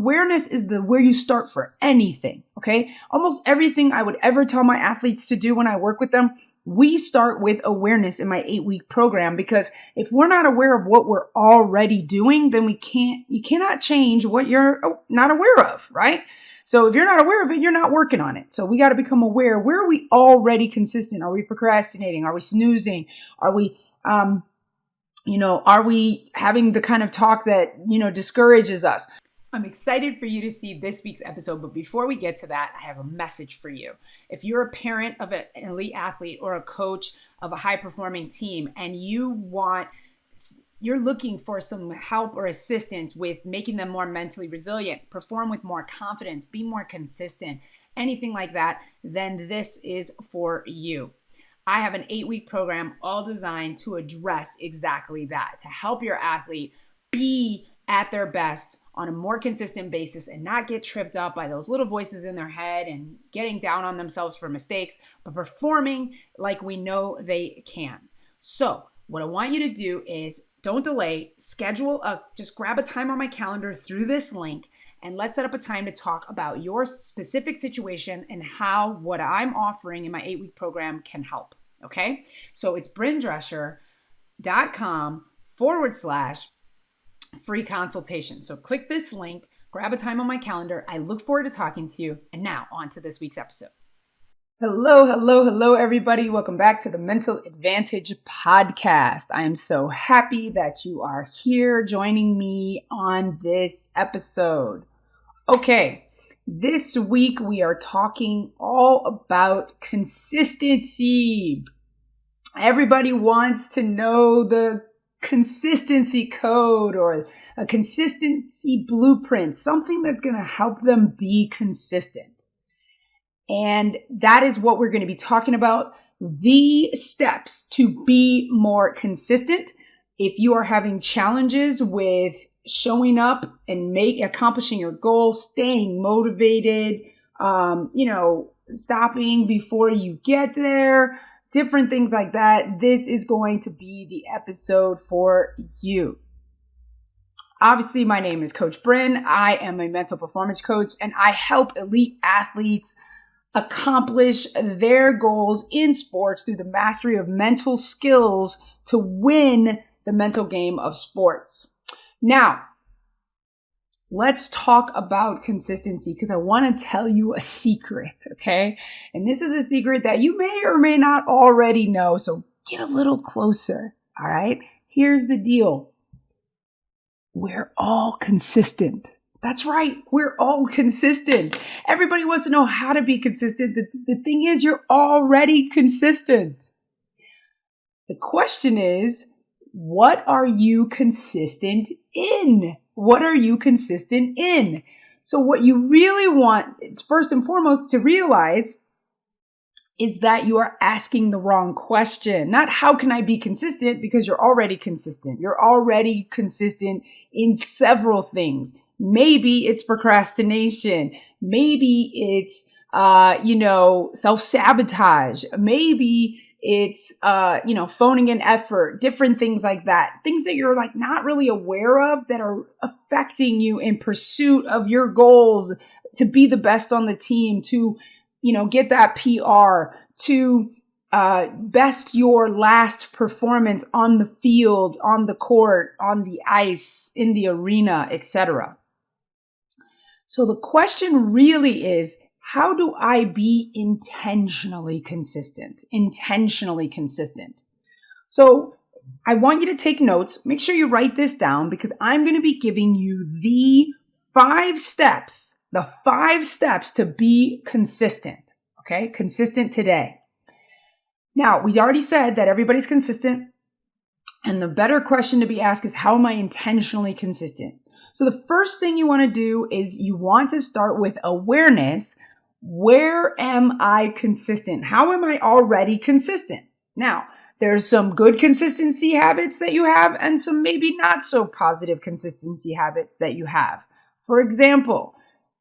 awareness is where you start for anything, okay? Almost everything I would ever tell my athletes to do when I work with them, we start with awareness in my 8-week program, because if we're not aware of what we're already doing, then you cannot change what you're not aware of, right? So if you're not aware of it, you're not working on it. So we got to become aware. Where are we already consistent? Are we procrastinating? Are we snoozing? Are we, are we having the kind of talk that, discourages us? I'm excited for you to see this week's episode, but before we get to that, I have a message for you. If you're a parent of an elite athlete or a coach of a high-performing team and you're looking for some help or assistance with making them more mentally resilient, perform with more confidence, be more consistent, anything like that, then this is for you. I have an 8-week program all designed to address exactly that, to help your athlete be at their best on a more consistent basis and not get tripped up by those little voices in their head and getting down on themselves for mistakes, but performing like we know they can. So what I want you to do is don't delay, just grab a time on my calendar through this link, and let's set up a time to talk about your specific situation and how what I'm offering in my 8-week program can help. Okay. So it's bryndrescher.com/free consultation. So click this link, grab a time on my calendar. I look forward to talking to you. And now on to this week's episode. Hello, everybody. Welcome back to the Mental Advantage podcast. I am so happy that you are here joining me on this episode. Okay, this week we are talking all about consistency. Everybody wants to know the consistency code or a consistency blueprint, something that's going to help them be consistent. And that is what we're going to be talking about, the steps to be more consistent. If you are having challenges with showing up and accomplishing your goal, staying motivated, stopping before you get there, different things like that, this is going to be the episode for you. Obviously, my name is Coach Bryn. I am a mental performance coach, and I help elite athletes accomplish their goals in sports through the mastery of mental skills to win the mental game of sports. Now, let's talk about consistency, because I want to tell you a secret, okay? And this is a secret that you may or may not already know, so get a little closer, all right? Here's the deal. We're all consistent. That's right. We're all consistent. Everybody wants to know how to be consistent. The thing is, you're already consistent. The question is, what are you consistent in? What are you consistent in? So what you really want, first and foremost, to realize is that you are asking the wrong question. Not how can I be consistent, because you're already consistent. You're already consistent in several things. Maybe it's procrastination. Maybe it's, self-sabotage. Maybe it's, phoning in effort, different things like that. Things that you're not really aware of that are affecting you in pursuit of your goals to be the best on the team, to, get that PR, to best your last performance on the field, on the court, on the ice, in the arena, etc. So the question really is, how do I be intentionally consistent? Intentionally consistent. So I want you to take notes. Make sure you write this down, because I'm going to be giving you the 5 steps to be consistent. Okay? Consistent today. Now, we already said that everybody's consistent. And the better question to be asked is, how am I intentionally consistent? So the first thing you want to do is you want to start with awareness. Where am I consistent? How am I already consistent? Now, there's some good consistency habits that you have and some maybe not so positive consistency habits that you have. For example,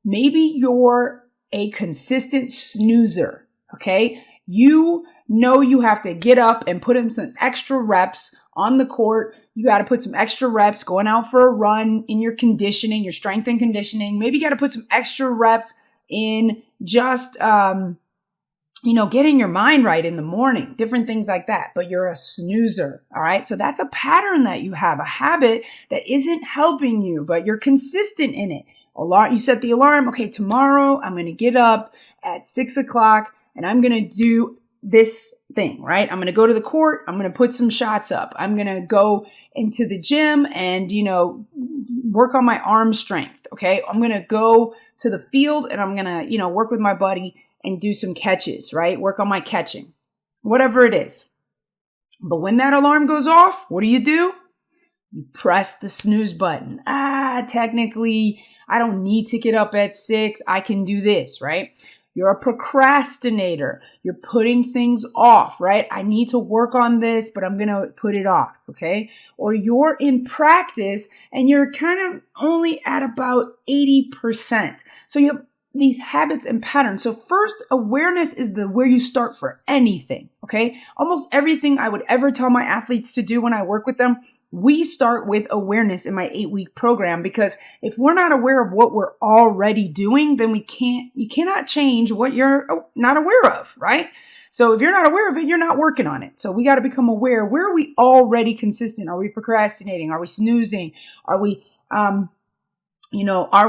maybe you're a consistent snoozer, okay? You know you have to get up and put in some extra reps on the court. You got to put some extra reps going out for a run in your conditioning, your strength and conditioning. Maybe you got to put some extra reps in just, getting your mind right in the morning, different things like that. But you're a snoozer. All right. So that's a pattern that you have, a habit that isn't helping you, but you're consistent in it. You set the alarm. Okay, tomorrow I'm going to get up at 6:00 and I'm going to do this thing, right? I'm going to go to the court. I'm going to put some shots up. I'm going to go into the gym and, work on my arm strength. Okay. I'm going to go to the field and I'm going to, work with my buddy and do some catches, right? Work on my catching, whatever it is. But when that alarm goes off, what do? You press the snooze button. Technically, I don't need to get up at 6. I can do this, right? You're a procrastinator. You're putting things off, right? I need to work on this, but I'm going to put it off, okay? Or you're in practice and you're kind of only at about 80%. So you have these habits and patterns. So first, awareness is where you start for anything, okay? Almost everything I would ever tell my athletes to do when I work with them, we start with awareness in my 8-week program, because if we're not aware of what we're already doing, then you cannot change what you're not aware of, right? So if you're not aware of it, you're not working on it. So we got to become aware. Where are we already consistent? Are we procrastinating? Are we snoozing? Are we, are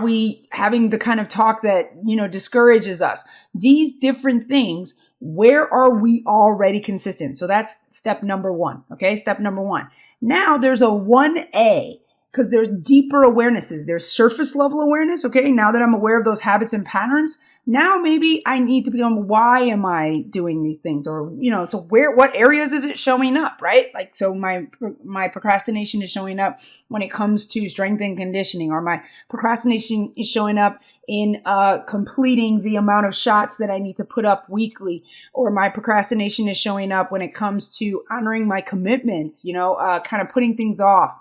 we having the kind of talk that, discourages us? These different things, where are we already consistent? So that's step number 1. Okay. Step number 1. Now there's a 1A, because there's deeper awarenesses. There's surface level awareness. Okay. Now that I'm aware of those habits and patterns, now maybe I need to become, why am I doing these things? Or, so what areas is it showing up, right? Like, so my procrastination is showing up when it comes to strength and conditioning, or my procrastination is showing up in completing the amount of shots that I need to put up weekly, or my procrastination is showing up when it comes to honoring my commitments, kind of putting things off,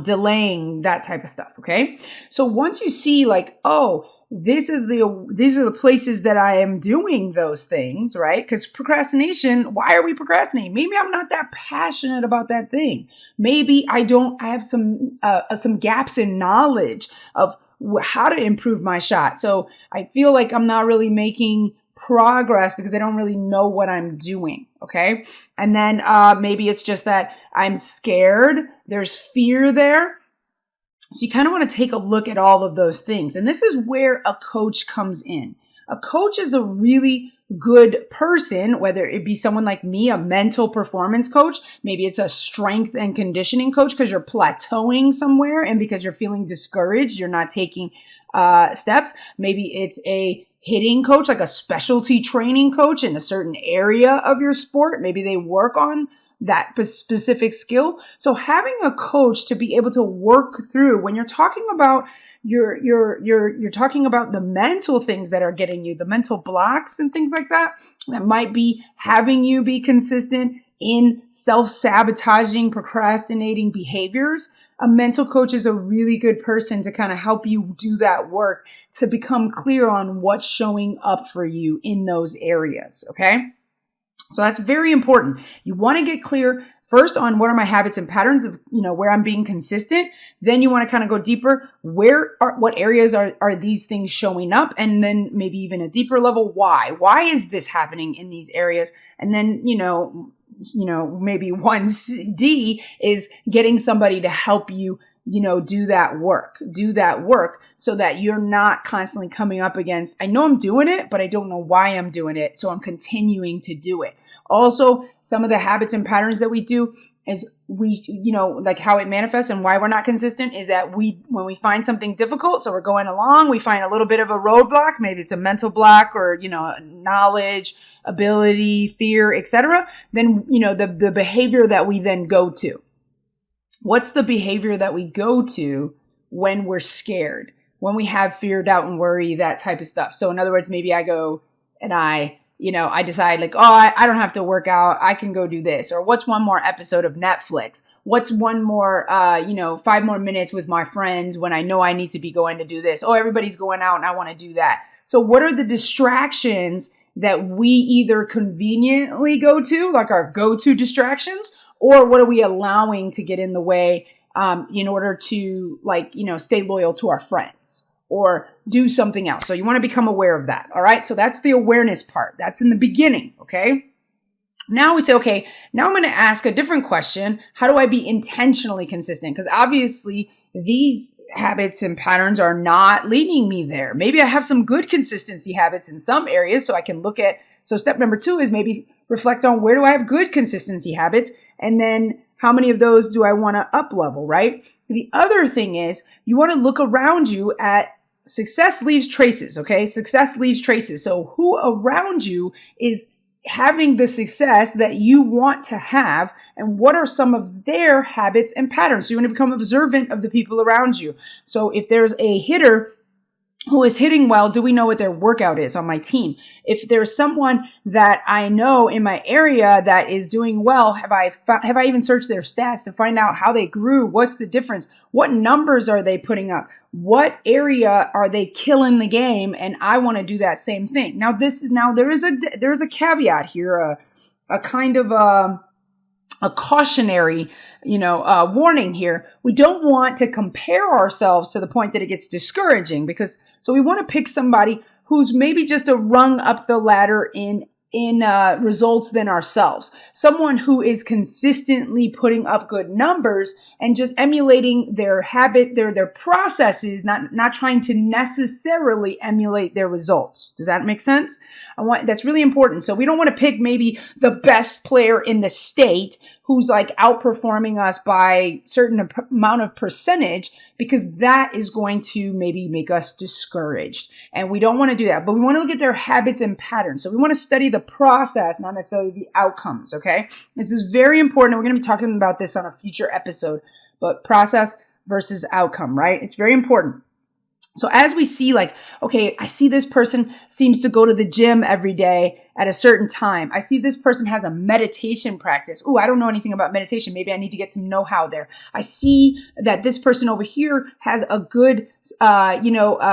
delaying, that type of stuff. Okay. So once you see like, oh, these are the places that I am doing those things, right? Because procrastination, why are we procrastinating? Maybe I'm not that passionate about that thing. Maybe I have some gaps in knowledge of how to improve my shot. So I feel like I'm not really making progress because I don't really know what I'm doing. Okay. And then maybe it's just that I'm scared. There's fear there. So you kind of want to take a look at all of those things. And this is where a coach comes in. A coach is a really good person, whether it be someone like me, a mental performance coach. Maybe it's a strength and conditioning coach because you're plateauing somewhere and because you're feeling discouraged, you're not taking steps. Maybe it's a hitting coach, like a specialty training coach in a certain area of your sport. Maybe they work on that specific skill. So having a coach to be able to work through when you're talking about you're talking about the mental things that are getting you, the mental blocks and things like that might be having you be consistent in self-sabotaging, procrastinating behaviors. A mental coach is a really good person to kind of help you do that work to become clear on what's showing up for you in those areas. Okay. So that's very important. You want to get clear first on what are my habits and patterns of, where I'm being consistent. Then you want to kind of go deeper. What areas are these things showing up? And then maybe even a deeper level. Why? Why is this happening in these areas? And then, maybe 1D is getting somebody to help you, do that work so that you're not constantly coming up against, I know I'm doing it, but I don't know why I'm doing it. So I'm continuing to do it. Also, some of the habits and patterns that we do is like how it manifests and why we're not consistent is that when we find something difficult, so we're going along, we find a little bit of a roadblock, maybe it's a mental block or, knowledge, ability, fear, etc. Then, the behavior that we then go to. What's the behavior that we go to when we're scared, when we have fear, doubt, and worry, that type of stuff? So in other words, maybe I go and I decide like, I don't have to work out. I can go do this. Or what's one more episode of Netflix? What's one more, 5 more minutes with my friends when I know I need to be going to do this? Oh, everybody's going out and I want to do that. So what are the distractions that we either conveniently go to, like our go-to distractions, or what are we allowing to get in the way in order to stay loyal to our friends or do something else. So you want to become aware of that. All right. So that's the awareness part. That's in the beginning. Okay. Now we say, okay, now I'm going to ask a different question. How do I be intentionally consistent? Because obviously these habits and patterns are not leading me there. Maybe I have some good consistency habits in some areas, so I can look at. So step number 2 is maybe reflect on, where do I have good consistency habits? And then how many of those do I want to up level, right? The other thing is you want to look around you at success leaves traces. Okay. Success leaves traces. So who around you is having the success that you want to have, and what are some of their habits and patterns? So you want to become observant of the people around you. So if there's a hitter who is hitting well, do we know what their workout is on my team? If there's someone that I know in my area that is doing well, have I even searched their stats to find out how they grew? What's the difference? What numbers are they putting up? What area are they killing the game? And I want to do that same thing. Now there is a caveat here, a kind of a cautionary, warning here. We don't want to compare ourselves to the point that it gets discouraging, so we want to pick somebody who's maybe just a rung up the ladder in results than ourselves. Someone who is consistently putting up good numbers and just emulating their habit, their processes, not trying to necessarily emulate their results. Does that make sense? That's really important. So we don't want to pick maybe the best player in the state who's like outperforming us by certain amount of percentage, because that is going to maybe make us discouraged. And we don't want to do that, but we want to look at their habits and patterns. So we want to study the process, not necessarily the outcomes. Okay. This is very important. We're going to be talking about this on a future episode, but process versus outcome, right? It's very important. So as we see, okay, I see this person seems to go to the gym every day at a certain time. I see this person has a meditation practice. Oh, I don't know anything about meditation. Maybe I need to get some know-how there. I see that this person over here has a good,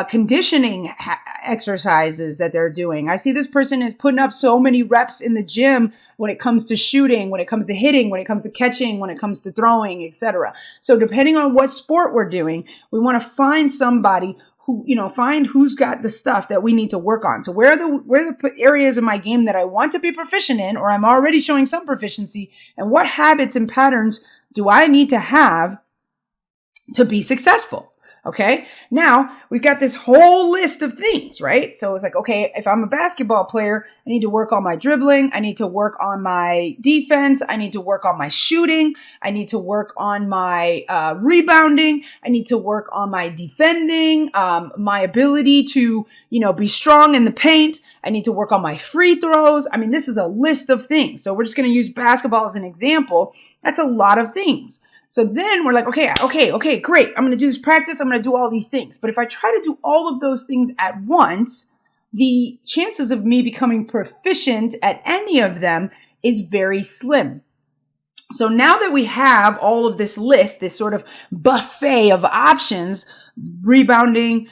conditioning exercises that they're doing. I see this person is putting up so many reps in the gym when it comes to shooting, when it comes to hitting, when it comes to catching, when it comes to throwing, etc. So depending on what sport we're doing, we want to find somebody who, find who's got the stuff that we need to work on. So where are the areas of my game that I want to be proficient in, or I'm already showing some proficiency, and what habits and patterns do I need to have to be successful? Okay. Now we've got this whole list of things, right? So it's like, okay, if I'm a basketball player, I need to work on my dribbling. I need to work on my defense. I need to work on my shooting. I need to work on my rebounding. I need to work on my defending, my ability to, be strong in the paint. I need to work on my free throws. I mean, this is a list of things. So we're just going to use basketball as an example. That's a lot of things. So then we're like, okay, great. I'm going to do this practice. I'm going to do all these things. But if I try to do all of those things at once, the chances of me becoming proficient at any of them is very slim. So now that we have all of this list, this sort of buffet of options, rebounding,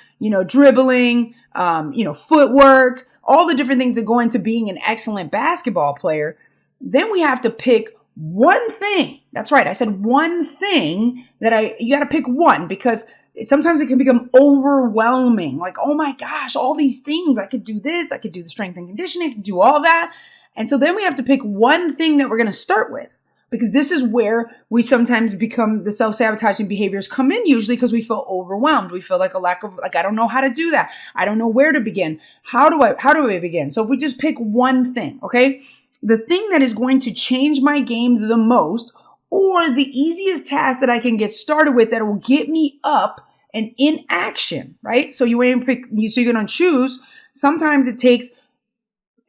dribbling, footwork, all the different things that go into being an excellent basketball player, then we have to pick one thing. That's right. I said one thing you got to pick one, because sometimes it can become overwhelming. Like, oh my gosh, all these things. I could do this. I could do the strength and conditioning. I could do all that. And so then we have to pick one thing that we're going to start with, because this is where we sometimes become the self-sabotaging behaviors come in, usually because we feel overwhelmed. We feel like I don't know how to do that. I don't know where to begin. How do I begin? So if we just pick one thing, okay? The thing that is going to change my game the most, or the easiest task that I can get started with that will get me up and in action, right? So you're going to choose. Sometimes it takes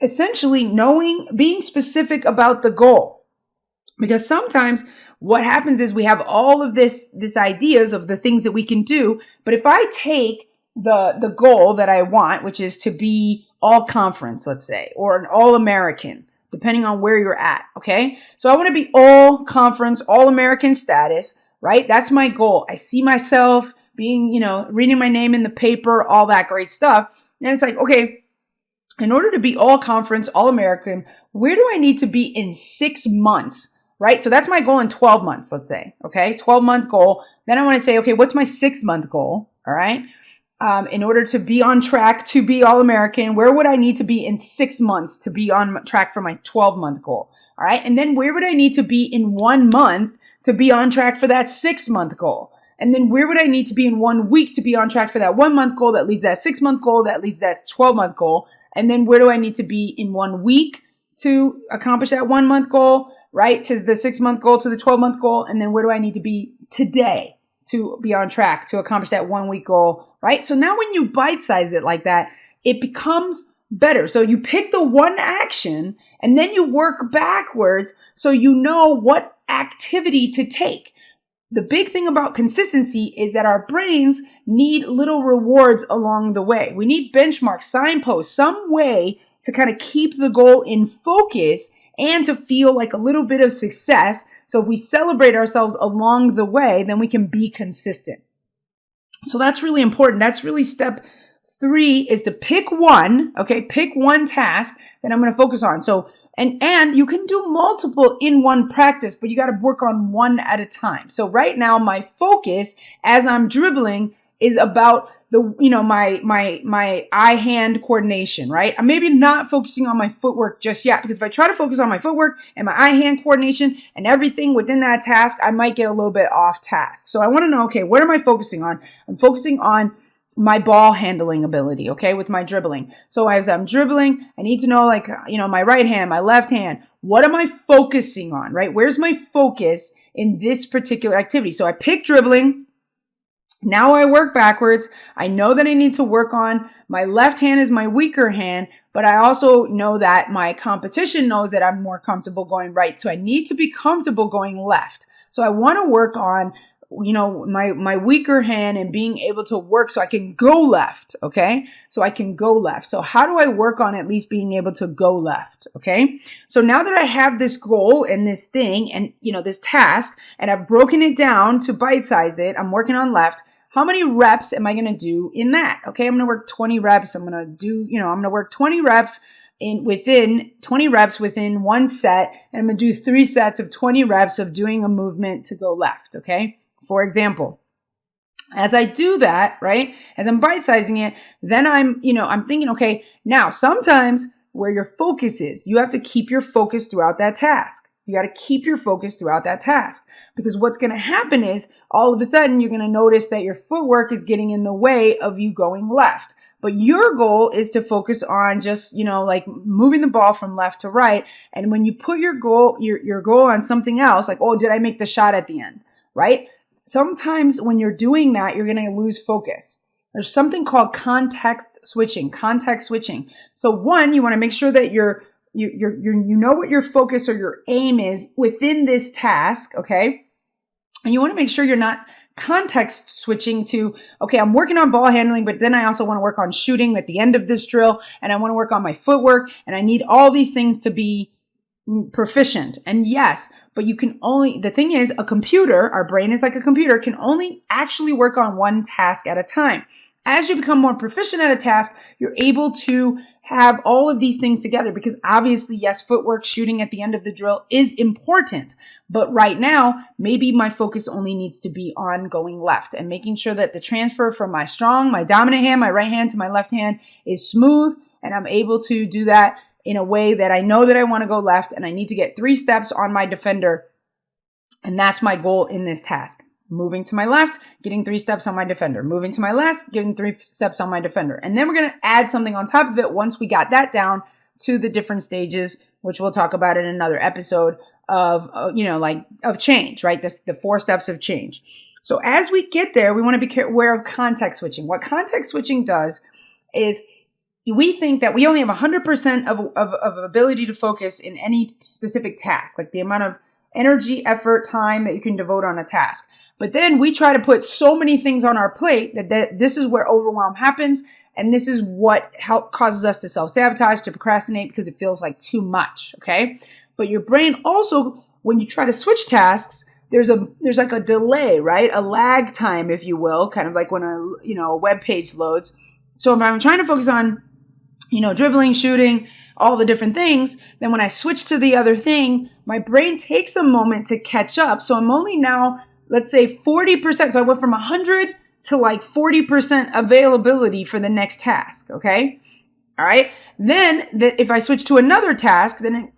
essentially being specific about the goal, because sometimes what happens is we have all of this ideas of the things that we can do. But if I take the goal that I want, which is to be all conference, let's say, or an all American, depending on where you're at. Okay. So I want to be all conference, all American status, right? That's my goal. I see myself being, reading my name in the paper, all that great stuff. And it's like, okay, in order to be all conference, all American, where do I need to be in 6 months, right? So that's my goal in 12 months, let's say, okay? 12-month goal. Then I want to say, okay, what's my 6-month goal, all right? In order to be on track to be all American, where would I need to be in 6 months to be on track for my 12-month goal, all right? And then where would I need to be in 1 month to be on track for that 6-month goal? And then where would I need to be in 1 week to be on track for that 1 month goal that leads that 6-month goal that leads that 12-month goal? And then where do I need to be in 1 week to accomplish that 1 month goal, right? To the 6-month goal, to the 12-month goal. And then where do I need to be today to be on track to accomplish that 1 week goal, right? So now when you bite size it like that, it becomes better. So you pick the one action and then you work backwards so you know what activity to take. The big thing about consistency is that our brains need little rewards along the way. We need benchmarks, signposts, some way to kind of keep the goal in focus and to feel like a little bit of success. So if we celebrate ourselves along the way, then we can be consistent. So that's really important. That's really step 3 is to pick one, okay? Pick one task that I'm going to focus on. So And you can do multiple in one practice, but you got to work on one at a time. So right now, my focus as I'm dribbling is about my eye-hand coordination, right? I'm maybe not focusing on my footwork just yet, because if I try to focus on my footwork and my eye-hand coordination and everything within that task, I might get a little bit off task. So I want to know, okay, what am I focusing on? I'm focusing on my ball handling ability, okay, with my dribbling. So as I'm dribbling, I need to know, my right hand, my left hand, what am I focusing on, right? Where's my focus in this particular activity? So I pick dribbling. Now I work backwards. I know that I need to work on my left hand is my weaker hand, but I also know that my competition knows that I'm more comfortable going right. So I need to be comfortable going left. So I want to work on my weaker hand and being able to work so I can go left, okay? So I can go left. So how do I work on at least being able to go left, okay? So now that I have this goal and this thing and, this task, and I've broken it down to bite size it, I'm working on left. How many reps am I going to do in that? Okay, I'm going to work 20 reps. I'm going to work 20 reps within one set, and I'm going to do 3 sets of 20 reps of doing a movement to go left, okay? For example, as I do that, right, as I'm bite-sizing it, then I'm thinking, okay, now sometimes where your focus is, you have to keep your focus throughout that task. You got to keep your focus throughout that task, because what's going to happen is all of a sudden you're going to notice that your footwork is getting in the way of you going left. But your goal is to focus on just, moving the ball from left to right. And when you put your goal on something else, like, oh, did I make the shot at the end, right? Sometimes when you're doing that, you're going to lose focus. There's something called context switching. So one, you want to make sure that you know what your focus or your aim is within this task, okay? And you want to make sure you're not context switching to, okay, I'm working on ball handling, but then I also want to work on shooting at the end of this drill, and I want to work on my footwork, and I need all these things to be proficient. And yes, but the thing is, our brain is like a computer, can only actually work on one task at a time. As you become more proficient at a task, you're able to have all of these things together, because obviously, yes, footwork, shooting at the end of the drill is important. But right now, maybe my focus only needs to be on going left and making sure that the transfer from my dominant hand, my right hand to my left hand is smooth. And I'm able to do that in a way that I know that I want to go left, and I need to get 3 steps on my defender. And that's my goal in this task. Moving to my left, getting 3 steps on my defender. Moving to my left, getting 3 steps on my defender. And then we're going to add something on top of it once we got that down to the different stages, which we'll talk about in another episode of change, right? The 4 steps of change. So as we get there, we want to be aware of context switching. What context switching does is we think that we only have 100% of ability to focus in any specific task, like the amount of energy, effort, time that you can devote on a task. But then we try to put so many things on our plate that this is where overwhelm happens. And this is what causes us to self-sabotage, to procrastinate, because it feels like too much, okay? But your brain also, when you try to switch tasks, there's like a delay, right? A lag time, if you will, kind of like when a web page loads. So if I'm trying to focus on dribbling, shooting, all the different things. Then when I switch to the other thing, my brain takes a moment to catch up. So I'm only now, let's say 40%. So I went from 100 to like 40% availability for the next task. Okay. All right. Then if I switch to another task, then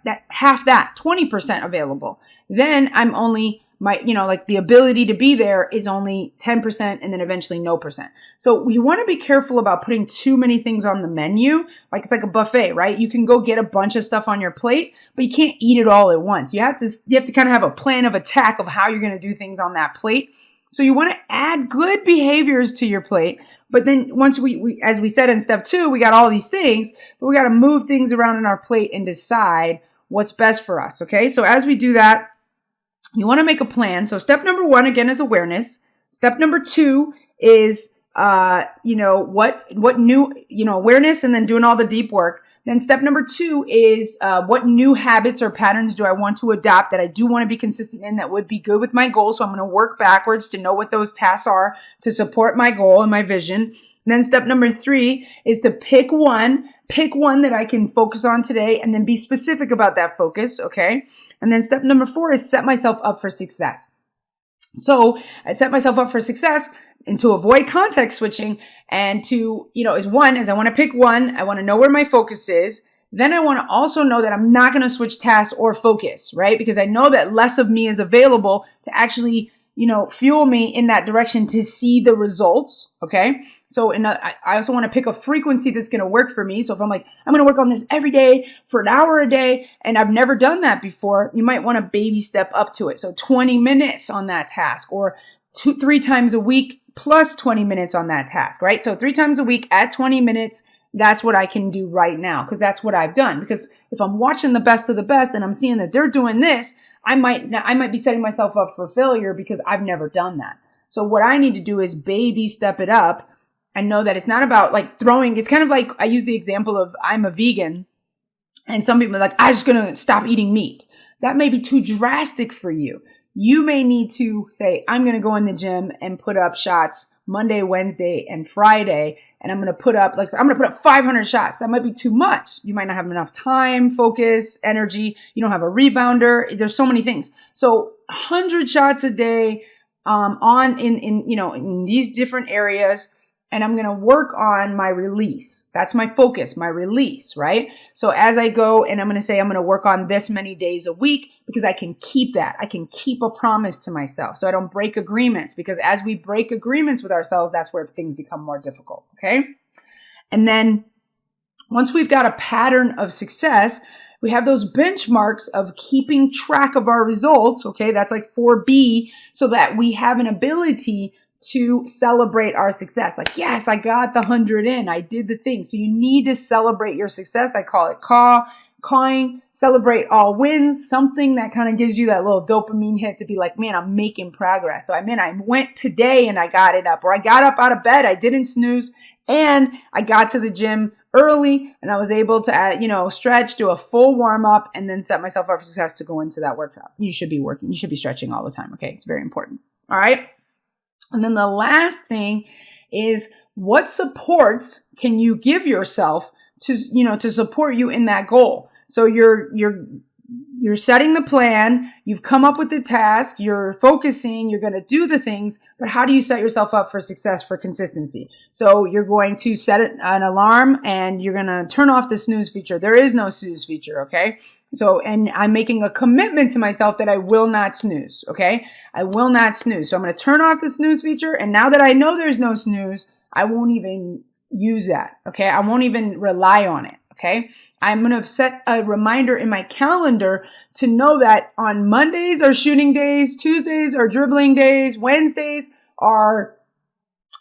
that half that 20% available. Then I'm only like the ability to be there is only 10% and then eventually no percent. So you want to be careful about putting too many things on the menu. Like it's like a buffet, right? You can go get a bunch of stuff on your plate, but you can't eat it all at once. You have to kind of have a plan of attack of how you're going to do things on that plate. So you want to add good behaviors to your plate. But then once we as we said in step 2, we got all these things, but we got to move things around in our plate and decide what's best for us. Okay. So as we do that, you want to make a plan. So step number 1, again, is awareness. Step number 2 is, what new, awareness, and then doing all the deep work. Then step number 2 is, what new habits or patterns do I want to adopt that I do want to be consistent in that would be good with my goal. So I'm going to work backwards to know what those tasks are to support my goal and my vision. And then step number 3 is to pick one that I can focus on today and then be specific about that focus. Okay. And then step number 4 is set myself up for success. So I set myself up for success and to avoid context switching and to, is I want to pick one. I want to know where my focus is. Then I want to also know that I'm not going to switch tasks or focus, right? Because I know that less of me is available to actually, fuel me in that direction to see the results. Okay. So I also want to pick a frequency that's going to work for me. So if I'm like, I'm going to work on this every day for an hour a day, and I've never done that before, you might want to baby step up to it. So 20 minutes on that task, or 3 times a week plus 20 minutes on that task, right? So 3 times a week at 20 minutes, that's what I can do right now, because that's what I've done. Because if I'm watching the best of the best and I'm seeing that they're doing this, I might be setting myself up for failure because I've never done that. So what I need to do is baby step it up and know that it's not about like throwing. It's kind of like, I use the example of I'm a vegan and some people are like, I'm just going to stop eating meat. That may be too drastic for you. You may need to say, I'm going to go in the gym and put up shots Monday, Wednesday, and Friday. And I'm going to put up 500 shots. That might be too much. You might not have enough time, focus, energy. You don't have a rebounder. There's so many things. So 100 shots a day, in these different areas. And I'm going to work on my release. That's my focus, my release, right? So as I go and I'm going to say, I'm going to work on this many days a week because I can keep that. I can keep a promise to myself. So I don't break agreements, because as we break agreements with ourselves, that's where things become more difficult. Okay. And then once we've got a pattern of success, we have those benchmarks of keeping track of our results. Okay. That's like 4B, so that we have an ability to celebrate our success. Like, yes, I got the 100 in. I did the thing. So you need to celebrate your success. I call it cawing, celebrate all wins, something that kind of gives you that little dopamine hit to be like, man, I'm making progress. So I went today and I got it up, or I got up out of bed. I didn't snooze, and I got to the gym early and I was able to, stretch, do a full warm up, and then set myself up for success to go into that workout. You should be stretching all the time. Okay. It's very important. All right. And then the last thing is, what supports can you give yourself to support you in that goal? So you're setting the plan, you've come up with the task, you're focusing, you're going to do the things, but how do you set yourself up for success, for consistency? So you're going to set an alarm and you're going to turn off the snooze feature. There is no snooze feature. Okay. So, and I'm making a commitment to myself that I will not snooze. Okay. I will not snooze. So I'm going to turn off the snooze feature. And now that I know there's no snooze, I won't even use that. Okay. I won't even rely on it. Okay. I'm going to set a reminder in my calendar to know that on Mondays are shooting days, Tuesdays are dribbling days, Wednesdays are,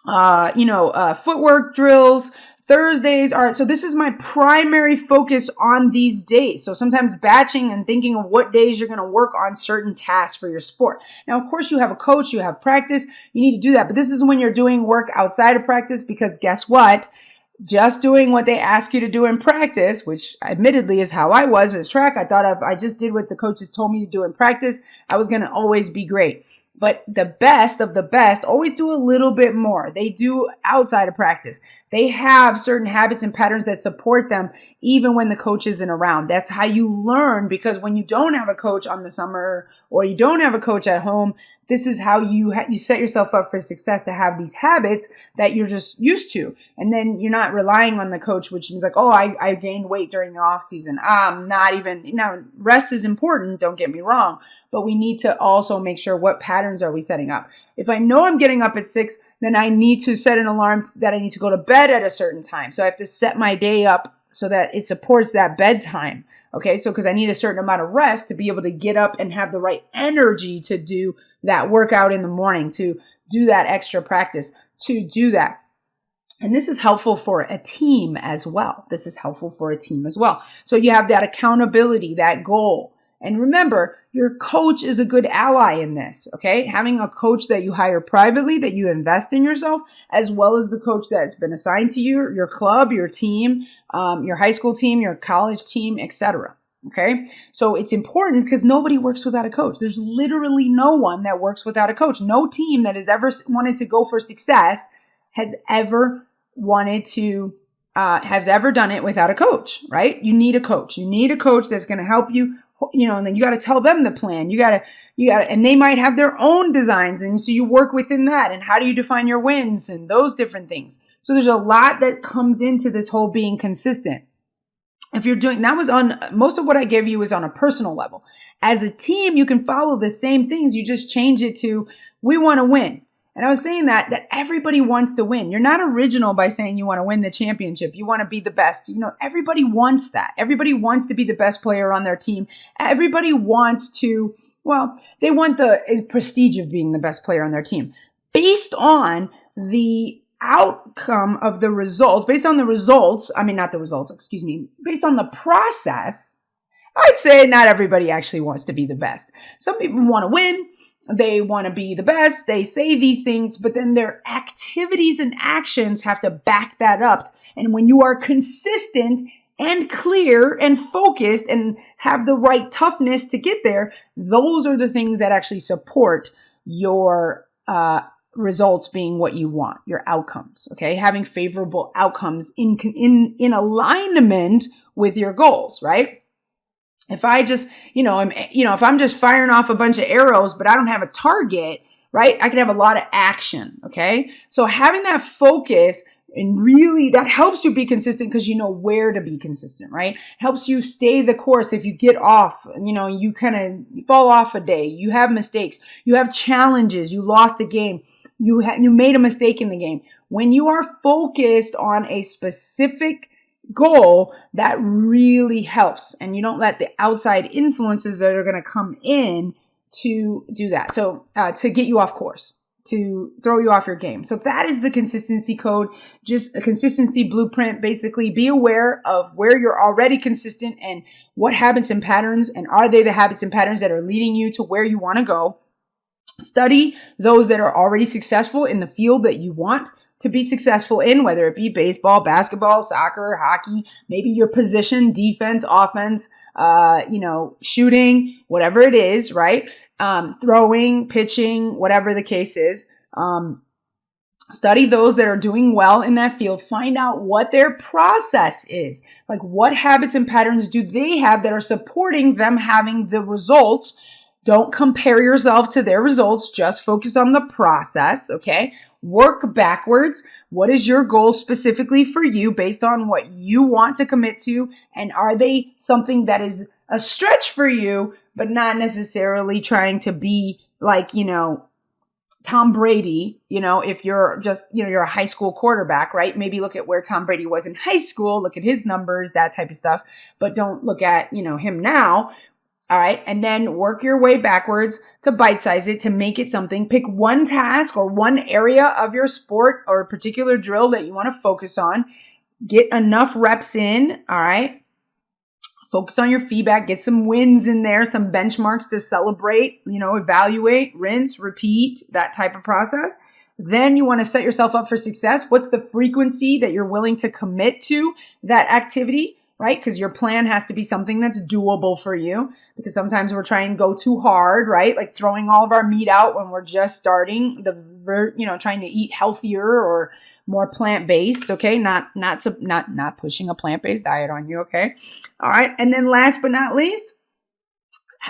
footwork drills, Thursdays are, so this is my primary focus on these days. So sometimes batching and thinking of what days you're going to work on certain tasks for your sport. Now, of course, you have a coach, you have practice, you need to do that. But this is when you're doing work outside of practice, because guess what? Just doing what they ask you to do in practice, which admittedly is how I was as track. I thought if I just did what the coaches told me to do in practice, I was going to always be great. But the best of the best always do a little bit more. They do outside of practice. They have certain habits and patterns that support them even when the coach isn't around. That's how you learn, because when you don't have a coach on the summer or you don't have a coach at home, this is how you set yourself up for success, to have these habits that you're just used to. And then you're not relying on the coach, which means like, oh, I gained weight during the off season. Not even, now rest is important. Don't get me wrong, but we need to also make sure, what patterns are we setting up? If I know I'm getting up at 6, then I need to set an alarm that I need to go to bed at a certain time. So I have to set my day up so that it supports that bedtime. Okay, so because I need a certain amount of rest to be able to get up and have the right energy to do that workout in the morning, to do that extra practice, to do that. And this is helpful for a team as well. So you have that accountability, that goal. And remember, your coach is a good ally in this, okay? Having a coach that you hire privately, that you invest in yourself, as well as the coach that's been assigned to you, your club, your team, your high school team, your college team, etc. Okay? So it's important because nobody works without a coach. There's literally no one that works without a coach. No team that has ever wanted to go for success has ever done it without a coach, right? You need a coach. You need a coach that's going to help you, and then you got to tell them the plan. You got to, and they might have their own designs. And so you work within that. And how do you define your wins and those different things? So there's a lot that comes into this whole being consistent. If you're doing, that was on, most of what I gave you is on a personal level. As a team, you can follow the same things. You just change it to, we want to win. And I was saying that everybody wants to win. You're not original by saying you want to win the championship. You want to be the best. Everybody wants that. Everybody wants to be the best player on their team. Everybody wants to, they want the prestige of being the best player on their team. Based on the outcome of the results, based on the process, I'd say not everybody actually wants to be the best. Some people want to win. They want to be the best. They say these things, but then their activities and actions have to back that up. And when you are consistent and clear and focused and have the right toughness to get there, those are the things that actually support your results being what you want, your outcomes. Okay, having favorable outcomes in alignment with your goals, right? If I just, if I'm just firing off a bunch of arrows, but I don't have a target, right? I could have a lot of action. Okay. So having that focus, and really that helps you be consistent because you know where to be consistent, right? Helps you stay the course. If you get off, you kind of fall off a day, you have mistakes, you have challenges, you lost a game, you made a mistake in the game. When you are focused on a specific goal, that really helps, and you don't let the outside influences that are going to come in to do that. So to get you off course, to throw you off your game. So that is the consistency code, just a consistency blueprint. Basically, be aware of where you're already consistent and what habits and patterns, and are they the habits and patterns that are leading you to where you want to go. Study those that are already successful in the field that you want to be successful in, whether it be baseball, basketball, soccer, hockey, maybe your position, defense, offense, shooting, whatever it is, right? Throwing, pitching, whatever the case is. Study those that are doing well in that field. Find out what their process is. Like, what habits and patterns do they have that are supporting them having the results? Don't compare yourself to their results. Just focus on the process, okay? Work backwards. What is your goal specifically for you based on what you want to commit to? And are they something that is a stretch for you, but not necessarily trying to be like, Tom Brady, if you're just, you're a high school quarterback, right? Maybe look at where Tom Brady was in high school, look at his numbers, that type of stuff, but don't look at, him now. All right. And then work your way backwards to bite size it, to make it something. Pick one task or one area of your sport or a particular drill that you want to focus on. Get enough reps in. All right. Focus on your feedback. Get some wins in there, some benchmarks to celebrate, evaluate, rinse, repeat, that type of process. Then you want to set yourself up for success. What's the frequency that you're willing to commit to that activity? right? Because your plan has to be something that's doable for you, because sometimes we're trying to go too hard, right? Like throwing all of our meat out when we're just starting trying to eat healthier or more plant-based, okay? Not pushing a plant-based diet on you, okay? All right. And then last but not least,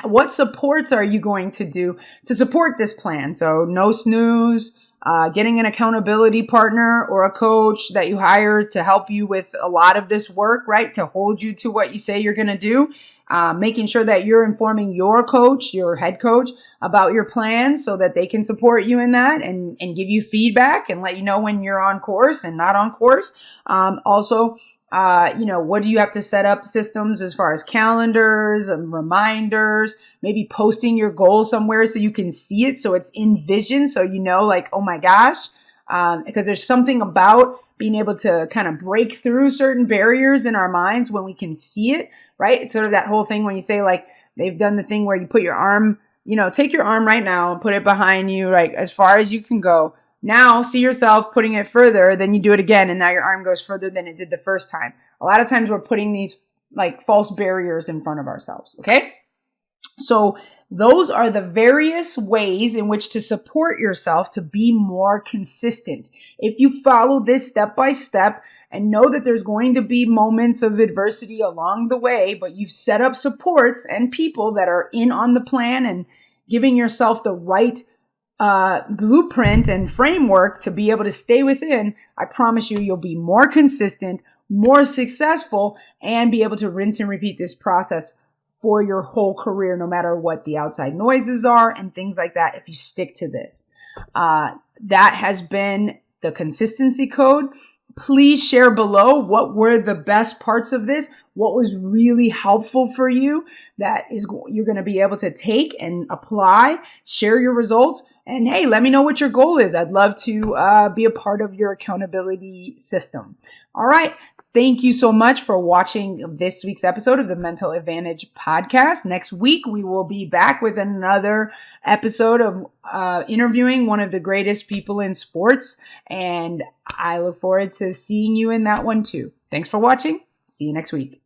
what supports are you going to do to support this plan? So no snooze, getting an accountability partner or a coach that you hire to help you with a lot of this work, right? To hold you to what you say you're going to do. Making sure that you're informing your coach, your head coach, about your plans so that they can support you in that and give you feedback and let you know when you're on course and not on course. Also, what do you have to set up systems as far as calendars and reminders, maybe posting your goal somewhere so you can see it, so it's in vision, so you know, like, oh my gosh, because there's something about being able to kind of break through certain barriers in our minds when we can see it, right? It's sort of that whole thing when you say, like, they've done the thing where you put your arm, take your arm right now and put it behind you, right, as far as you can go. Now see yourself putting it further, then you do it again, and now your arm goes further than it did the first time. A lot of times we're putting these like false barriers in front of ourselves, okay? So those are the various ways in which to support yourself to be more consistent. If you follow this step by step and know that there's going to be moments of adversity along the way, but you've set up supports and people that are in on the plan and giving yourself the right blueprint and framework to be able to stay within, I promise you'll be more consistent, more successful, and be able to rinse and repeat this process for your whole career, no matter what the outside noises are and things like that, if you stick to this. That has been the consistency code. Please share below what were the best parts of this, what was really helpful for you that you're going to be able to take and apply, share your results, and hey, let me know what your goal is. I'd love to be a part of your accountability system. All right. Thank you so much for watching this week's episode of the Mental Advantage podcast. Next week, we will be back with another episode of interviewing one of the greatest people in sports. And I look forward to seeing you in that one too. Thanks for watching. See you next week.